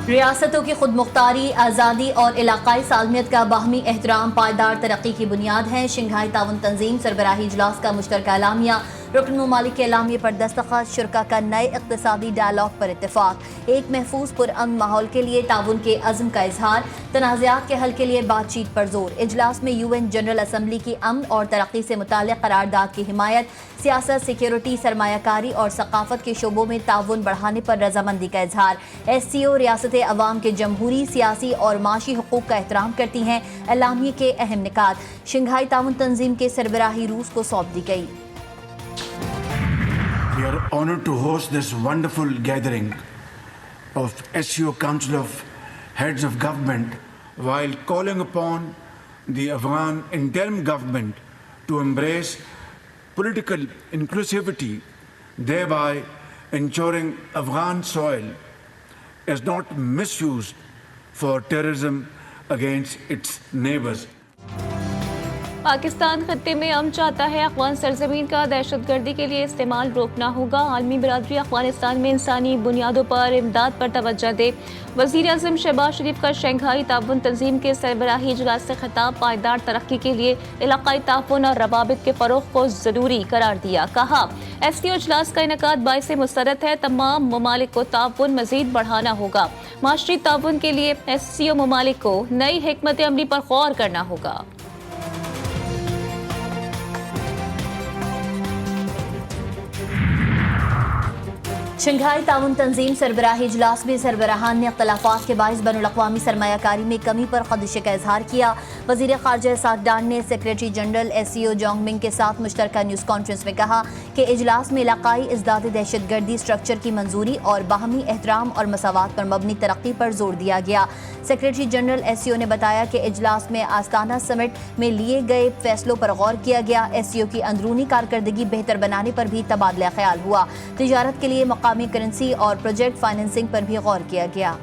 ریاستوں کی خود مختاری، آزادی اور علاقائی سالمیت کا باہمی احترام پائیدار ترقی کی بنیاد ہے۔ شنگھائی تعاون تنظیم سربراہی اجلاس کا مشترکہ اعلامیہ، رکن ممالک کے اعلامیے پر دستخط، شرکاء کا نئے اقتصادی ڈائیلاگ پر اتفاق، ایک محفوظ پرامن ماحول کے لیے تعاون کے عزم کا اظہار، تنازعات کے حل کے لیے بات چیت پر زور۔ اجلاس میں UN جنرل اسمبلی کی امن اور ترقی سے متعلق قرارداد کی حمایت، سیاست، سیکیورٹی، سرمایہ کاری اور ثقافت کے شعبوں میں تعاون بڑھانے پر رضامندی کا اظہار۔ SCO ریاستیں عوام کے جمہوری، سیاسی اور معاشی حقوق کا احترام کرتی ہیں۔ اعلامیے کے اہم نکات شنگھائی تعاون تنظیم کے سربراہی روس کو سونپ دی گئی۔ We are honored to host this wonderful gathering of SCO Council of Heads of Government while calling upon the Afghan interim government to embrace political inclusivity, thereby ensuring Afghan soil is not misused for terrorism against its neighbors. Pakistan خطے میں امن چاہتا ہے، افغان سرزمین کا دہشت گردی کے لیے استعمال روکنا ہوگا۔ عالمی برادری افغانستان میں انسانی بنیادوں پر امداد پر توجہ دے۔ وزیر اعظم شہباز شریف کا شنگھائی تعاون تنظیم کے سربراہی اجلاس سے خطاب، پائیدار ترقی کے لیے علاقائی تعاون اور روابط کے فروغ کو ضروری قرار دیا۔ کہا SCO اجلاس کا انعقاد باعث مسرت ہے، تمام ممالک کو تعاون مزید بڑھانا ہوگا۔ معاشی تعاون کے لیے SCO ممالک کو نئی حکمت عملی پر غور کرنا ہوگا۔ شنگھائی تعاون تنظیم سربراہی اجلاس میں سربراہان نے اختلافات کے باعث بین الاقوامی سرمایہ کاری میں کمی پر خدشے کا اظہار کیا۔ وزیر خارجہ اسحاق ڈار نے سیکریٹری جنرل SCO جونگ منگ کے ساتھ مشترکہ نیوز کانفرنس میں کہا کہ اجلاس میں علاقائی ازداد دہشت گردی اسٹرکچر کی منظوری اور باہمی احترام اور مساوات پر مبنی ترقی پر زور دیا گیا۔ سیکریٹری جنرل SCO نے بتایا کہ اجلاس میں آستانہ سمٹ میں لیے گئے فیصلوں پر غور کیا گیا۔ SCO کی اندرونی کارکردگی بہتر بنانے پر بھی تبادلہ خیال ہوا۔ تجارت کے لیے مقامی کرنسی اور پروجیکٹ فائننسنگ پر بھی غور کیا گیا۔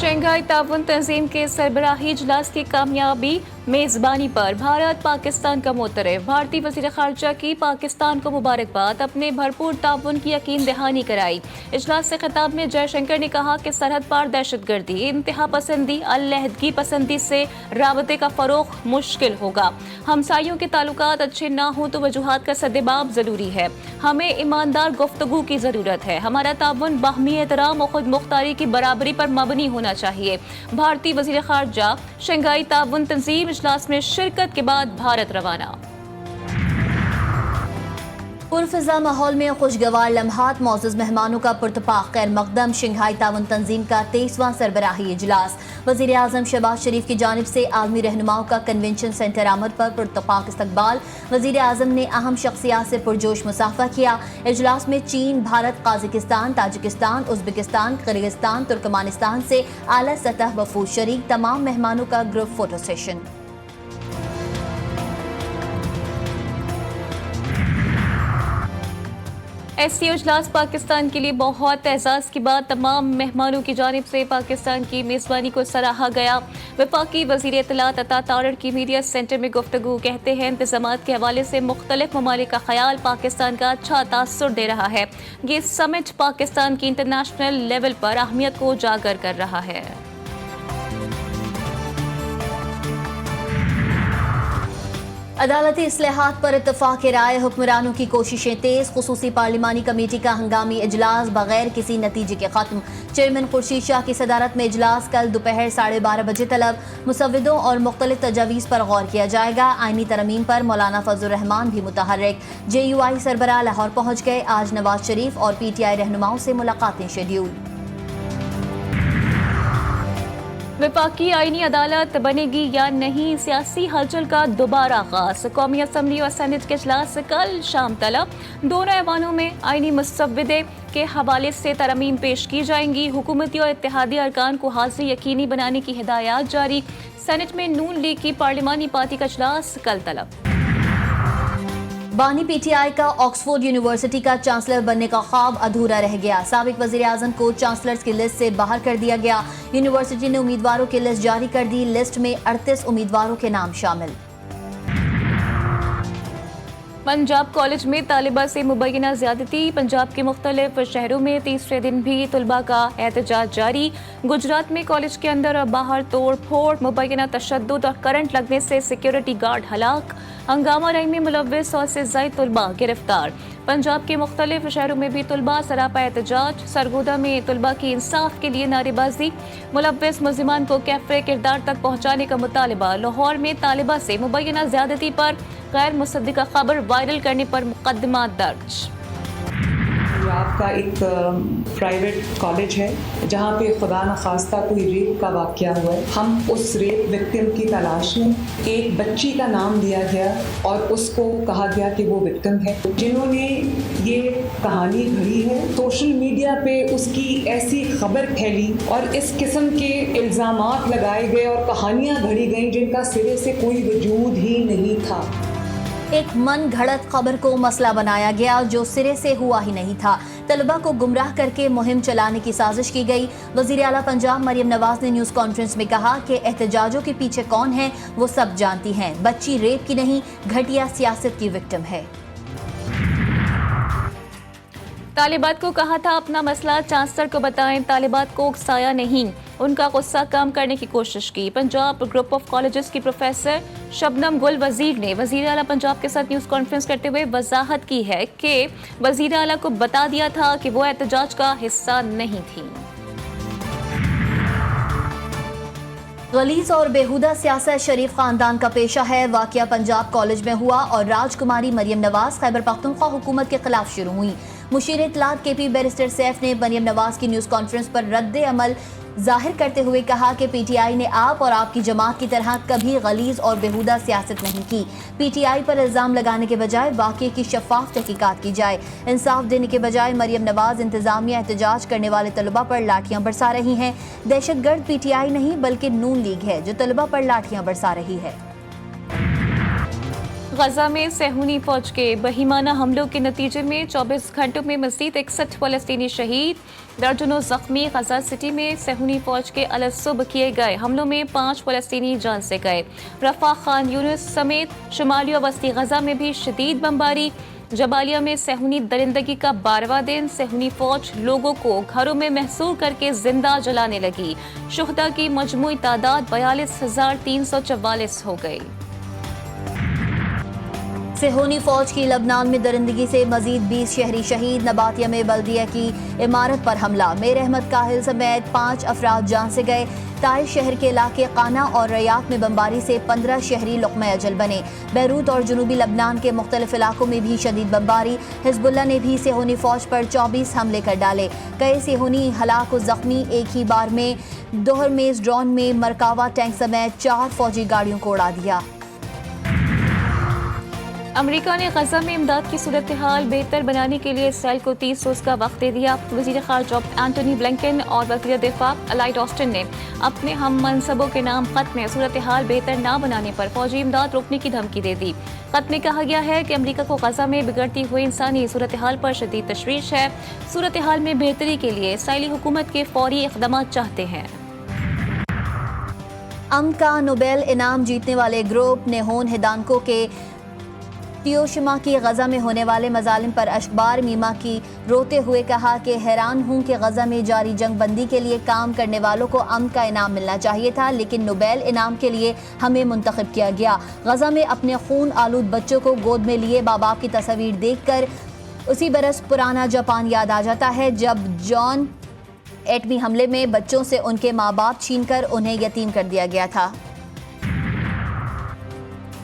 شنگھائی تعاون تنظیم کے سربراہی اجلاس کی کامیابی میزبانی پر بھارت پاکستان کا معترف۔ بھارتی وزیر خارجہ کی پاکستان کو مبارکباد، اپنے بھرپور تعاون کی یقین دہانی کرائی۔ اجلاس سے خطاب میں جے شنکر نے کہا کہ سرحد پار دہشت گردی، انتہا پسندی، علیحدگی پسندی سے رابطے کا فروغ مشکل ہوگا۔ ہمسایوں کے تعلقات اچھے نہ ہوں تو وجوہات کا سدباب ضروری ہے۔ ہمیں ایماندار گفتگو کی ضرورت ہے۔ ہمارا تعاون باہمی احترام اور خود مختاری کی برابری پر مبنی ہونا چاہیے۔ بھارتی وزیر خارجہ شنگھائی تعاون تنظیم اجلاس میں شرکت کے بعد بھارت روانہ۔ پرفضا ماحول میں خوشگوار لمحات، معزز مہمانوں کا پرتپاک خیر مقدم۔ شنگھائی تعاون تنظیم کا 23واں سربراہی اجلاس، وزیر اعظم شہباز شریف کی جانب سے عالمی رہنماؤں کا کنونشن سینٹر آمد پر پرتپاک استقبال۔ وزیر اعظم نے اہم شخصیات سے پرجوش مصافحہ کیا۔ اجلاس میں چین، Bharat, Kazakhstan, Tajikistan, Uzbekistan, Kyrgyzstan, Turkmenistan سے اعلیٰ سطح وفود شریک۔ تمام مہمانوں کا گروپ فوٹو سیشن۔ SCO اجلاس پاکستان کے لیے بہت اعزاز کی بات، تمام مہمانوں کی جانب سے پاکستان کی میزبانی کو سراہا گیا۔ وفاقی وزیر اطلاعات عطا تارڑ کی میڈیا سینٹر میں گفتگو، کہتے ہیں انتظامات کے حوالے سے مختلف ممالک کا خیال پاکستان کا اچھا تاثر دے رہا ہے۔ یہ سمٹ پاکستان کی انٹرنیشنل لیول پر اہمیت کو اجاگر کر رہا ہے۔ عدالتی اصلاحات پر اتفاق رائے، حکمرانوں کی کوششیں تیز۔ خصوصی پارلیمانی کمیٹی کا ہنگامی اجلاس بغیر کسی نتیجے کے ختم۔ چیئرمین خورشید شاہ کی صدارت میں اجلاس کل دوپہر 12:30 بجے طلب۔ مسودوں اور مختلف تجاویز پر غور کیا جائے گا۔ آئینی ترمیم پر مولانا فضل الرحمان بھی متحرک۔ JUI سربراہ لاہور پہنچ گئے۔ آج نواز شریف اور PTI رہنماؤں سے ملاقاتیں شیڈیول۔ وفاقی آئینی عدالت بنے گی یا نہیں، سیاسی ہلچل کا دوبارہ آغاز۔ قومی اسمبلی اور سینٹ کے اجلاس کل شام طلب۔ دونوں ایوانوں میں آئینی مسودے کے حوالے سے ترامیم پیش کی جائیں گی۔ حکومتی اور اتحادی ارکان کو حاضری یقینی بنانے کی ہدایات جاری۔ سینٹ میں نون لیگ کی پارلیمانی پارٹی کا اجلاس کل طلب۔ بانی PTI کا آکسفورڈ یونیورسٹی کا چانسلر بننے کا خواب ادھورا رہ گیا۔ سابق وزیر اعظم کو چانسلرز کی لسٹ سے باہر کر دیا گیا۔ یونیورسٹی نے امیدواروں کی لسٹ جاری کر دی۔ لسٹ میں 38 امیدواروں کے نام شامل۔ पंजाब कॉलेज में तालिबा से मुबैना ज्यादती। पंजाब के मुख्तलिफ शहरों में तीसरे दिन भी तुलबा का एहतजाज जारी। गुजरात में कॉलेज के अंदर और बाहर तोड़ फोड़, मुबैना तशद्दुद और करंट लगने से सिक्योरिटी गार्ड हलाक। हंगामा रही में मुलव्विस 100 से ज़ायद तुलबा गिरफ्तार। पंजाब के मुख्तलिफ शहरों में भी तुलबा सरापा एहतजाज। सरगोदा में तुलबा की इंसाफ के लिए नारेबाजी। मुलव्विस मुल्जिमान को कैफे किरदार तक पहुँचाने का मुतालबा। लाहौर में तालिबा से मुबैना ज्यादती पर गैर मुसद्दिका खबर वायरल करने पर मुकदमा दर्ज। पंजाब का एक प्राइवेट कॉलेज है जहाँ पे खुदा न खास्ता कोई रेप का वाक़या हुआ है। हम उस रेप विक्टिम की तलाश में, एक बच्ची का नाम दिया गया और उसको कहा गया कि वो विक्टिम है। जिन्होंने ये कहानी घड़ी है, सोशल मीडिया पे उसकी ऐसी खबर फैली और इस किस्म के इल्ज़ामात लगाए गए और कहानियाँ घड़ी गई जिनका सिरे से कोई वजूद ही नहीं था। एक मन घड़त खबर को मसला बनाया गया जो सिरे से हुआ ही नहीं था। तलबा को गुमराह करके मुहिम चलाने की साजिश की गई। वज़ीर आला पंजाब मरियम नवाज ने न्यूज़ कॉन्फ्रेंस में कहा कि एहतजाजों के पीछे कौन है वो सब जानती हैं। बच्ची रेप की नहीं, घटिया सियासत की विक्टिम है। तालिबात को कहा था अपना मसला चांसलर को बताएं। तालिबात को उकसाया नहीं, उनका गुस्सा कम करने की कोशिश की। पंजाब ग्रुप ऑफ कॉलेजेस की प्रोफेसर शबनम गुल वजीर ने वज़ीर आला पंजाब के साथ न्यूज़ कॉन्फ्रेंस करते हुए वजाहत की है कि वज़ीर आला को बता दिया था कि वो एहतजाज का हिस्सा नहीं थी। गलीज और बेहुदा सियासत शरीफ खानदान का पेशा है। वाक़या पंजाब कॉलेज में हुआ और राजकुमारी मरियम नवाज खैबर पख्तूनख्वा हुकूमत के खिलाफ शुरू हुई। मुशीर इत्तलात केपी बैरिस्टर सैफ ने मरियम नवाज की न्यूज़ कॉन्फ्रेंस पर रद्द अमल जाहिर करते हुए कहा कि पीटीआई ने आप और आपकी जमात की तरह कभी गलीज और बेहुदा सियासत नहीं की। पीटीआई पर इल्ज़ाम लगाने के बजाय वाक़ये की शफाफ तहकीकात की जाए। इंसाफ देने के बजाय मरियम नवाज इंतज़ामिया एहतजाज करने वाले तलबा पर लाठियाँ बरसा रही हैं। दहशतगर्द पीटीआई नहीं बल्कि नून लीग है जो तलबा पर लाठियाँ बरसा रही है। गजा में सेहूनी फौज के बहिमाना हमलों के नतीजे में 24 घंटों में मज़ीद 61 फलस्तीनी शहीद, दर्जनों जख्मी। गजा सिटी में सेहूनी फौज के अलसुब किए गए हमलों में 5 फलस्तीनी जान से गए। रफा खान यूनिस समेत शुमाली और वस्ती गजा में भी शदीद बमबारी। जबालिया में सेहूनी दरिंदगी का 12वां दिन। सेहूनी फौज लोगों को घरों में महसूर करके जिंदा जलाने लगी। शुहदा की मजमूई तादाद 42,344 हो गई। सेहूनी फौज की लबनान में दरिंदगी से मजीद 20 शहरी शहीद। नबातिया में बल्दिया की इमारत पर हमला, मेर अहमद काहिल समेत 5 अफराद जान से गए। ताइफ शहर के इलाके काना और रयात में बमबारी से 15 शहरी लुक़्मा अजल बने। बैरूत और जुनूबी लबनान के मुख्तलिफ इलाकों में भी शदीद बमबारी। हिजबुल्लाह ने भी सेहूनी फौज पर 24 हमले कर डाले। कई सेहूनी हलाक और जख्मी। एक ही बार में दोहर मेज ड्रोन में मरकावा टैंक समेत 4 फौजी गाड़ियों को उड़ा दिया। अमेरिका ने गजा में इमदाद की सूरत हाल बेहतर बनाने के लिए इसराइल को 30 रोज़ का वक्त दे दिया। वज़ीर ख़ारजा एंटनी ब्लिंकन और वज़ीर दिफा लॉयड ऑस्टिन ने अपने हम मनसबों के नाम ख़त में सूरत हाल बेहतर ना बनाने पर फौजी इमदाद रोकने की धमकी दे दी। ख़त में कहा गया है कि अमेरिका को गजा में बिगड़ती हुई इंसानी सूरत हाल पर शदीद तशवीश है। सूरत हाल में बेहतरी के लिए इसराइली हुकूमत के फौरी इक़दाम चाहते हैं। अमन का नोबेल इनाम जीतने वाले ग्रुप नेहोन हिदानको के हिरोशिमा की गजा में होने वाले मजालिम पर अखबार मीमा की रोते हुए कहा कि हैरान हूँ कि गजा में जारी जंग बंदी के लिए काम करने वालों को अमन का इनाम मिलना चाहिए था, लेकिन नोबेल इनाम के लिए हमें मुंतखब किया गया। गजा में अपने खून आलूद बच्चों को गोद में लिए माँ बाप की तस्वीर देखकर उसी बरस पुराना जापान याद आ जाता है जब जॉन एटमी हमले में बच्चों से उनके माँ बाप छीनकर उन्हें यतीम कर दिया गया था।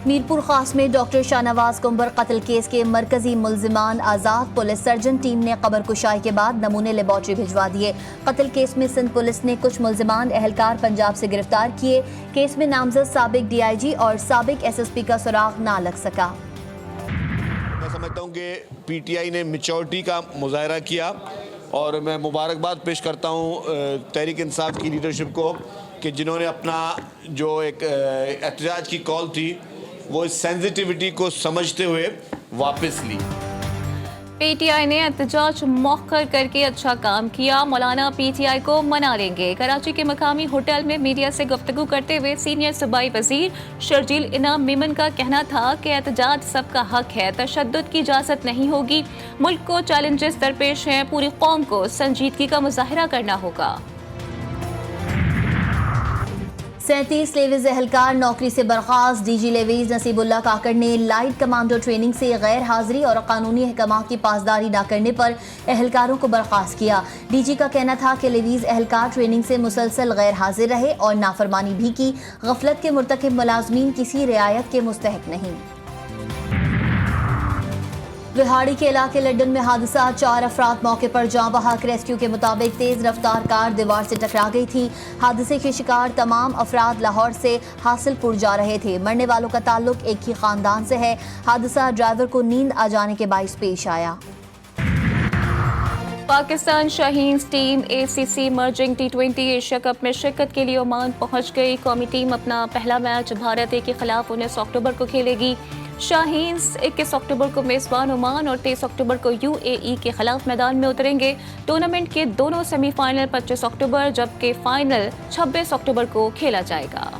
मीरपुर खास में डॉक्टर शाहनवाज कुंबर कत्ल केस के मरकजी मुल्जिमान आज़ाद पुलिस सर्जन टीम ने कब्र कुशाई के बाद नमूने लेबॉर्ट्री भिजवा दिए। कत्ल केस में सिंध पुलिस ने कुछ मुल्जिमान एहलकार पंजाब से गिरफ्तार किए। केस में नामजद साबिक DIG और साबिक SSP का सुराग ना लग सका। मैं समझता हूँ कि PTI ने मैच्योरिटी का मुजाहरा किया और मैं मुबारकबाद पेश करता हूँ तहरीक इंसाफ की लीडरशिप को कि जिन्होंने अपना जो एक एहतजाज की कॉल थी वो इस सेंसिटिविटी को समझते हुए वापस ली। PTI نے احتجاج مؤخر کرके अच्छा काम किया, मौलाना PTI को मना लेंगे. कराची के मकामी होटल में मीडिया से गुफ्तगू करते हुए सीनियर सूबाई वजीर शर्जील इनाम मेमन का कहना था कि एहतजाज सबका हक है, तशद्दुद की इजाज़त नहीं होगी. मुल्क को चैलेंजेस दरपेश हैं, पूरी कौम को संजीदगी का मुजाहरा करना होगा. 37 लेवीज एहलकार नौकरी से बर्खास्त. DG लेवीज नसीबुल्लाह काकड़ ने लाइट कमांडो ट्रेनिंग से गैर हाजिरी और कानूनी अहकाम की पासदारी न करने पर एहलकारों को बर्खास्त किया. DG का कहना था कि लेवीज एहलकार ट्रेनिंग से मुसलसल गैर हाजिर रहे और नाफरमानी भी की. गफलत के मुर्तकिब मुलाजमीन किसी रियायत के मुस्तहिक नहीं. रिहाड़ी के इलाके लड्डन में हादसा, 4 अफराद मौके पर जाँ बहक. रेस्क्यू के मुताबिक तेज रफ्तार कार दीवार से टकरा गई थी. हादसे के शिकार तमाम अफराद लाहौर से हासिलपुर जा रहे थे. मरने वालों का ताल्लुक एक ही खानदान से है. हादसा ड्राइवर को नींद आ जाने के बाइस पेश आया. Pakistan Shaheen's team ACC emerging T20 Asia cup में शिरकत के लिए ओमान पहुंच गई. कौमी टीम अपना पहला मैच भारत ए के खिलाफ 19 अक्टूबर को खेलेगी. शाहीन्स 21 अक्टूबर को मेज़बान ओमान और 23 अक्टूबर को UAE के खिलाफ मैदान में उतरेंगे. टूर्नामेंट के दोनों सेमीफाइनल 25 अक्टूबर जबकि फाइनल 26 अक्टूबर को खेला जाएगा.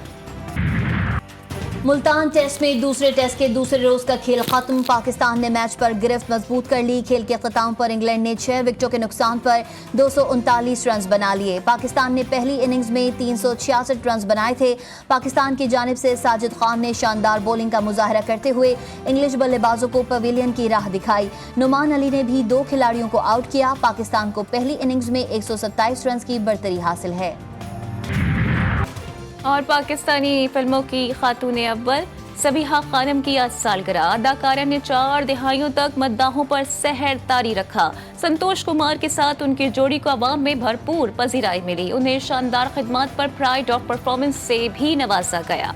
मुल्तान टेस्ट में दूसरे टेस्ट के दूसरे रोज का खेल खत्म. पाकिस्तान ने मैच पर गिरफ्त मजबूत कर ली. खेल के अख्ताम पर इंग्लैंड ने 6 विकेटों के नुकसान पर 239 रन बना लिए. पाकिस्तान ने पहली इनिंग्स में 366 रन बनाए थे. पाकिस्तान की जानिब से साजिद खान ने शानदार बॉलिंग का मुजाहरा करते हुए इंग्लिश बल्लेबाजों को पवेलियन की राह दिखाई. नुमान अली ने भी 2 खिलाड़ियों को आउट किया. पाकिस्तान को पहली इनिंग्स में 127 रन की बरतरी हासिल है. और पाकिस्तानी फिल्मों की खातून अव्वल सबीहा खानम की आज सालगिरह. अदाकारा ने 4 दिहाइयों तक मद्दाहों पर सहर तारी रखा. संतोष कुमार के साथ उनकी जोड़ी को अवाम में भरपूर पजीराई मिली. उन्हें शानदार खिदमत पर प्राइड ऑफ परफॉर्मेंस से भी नवाजा गया.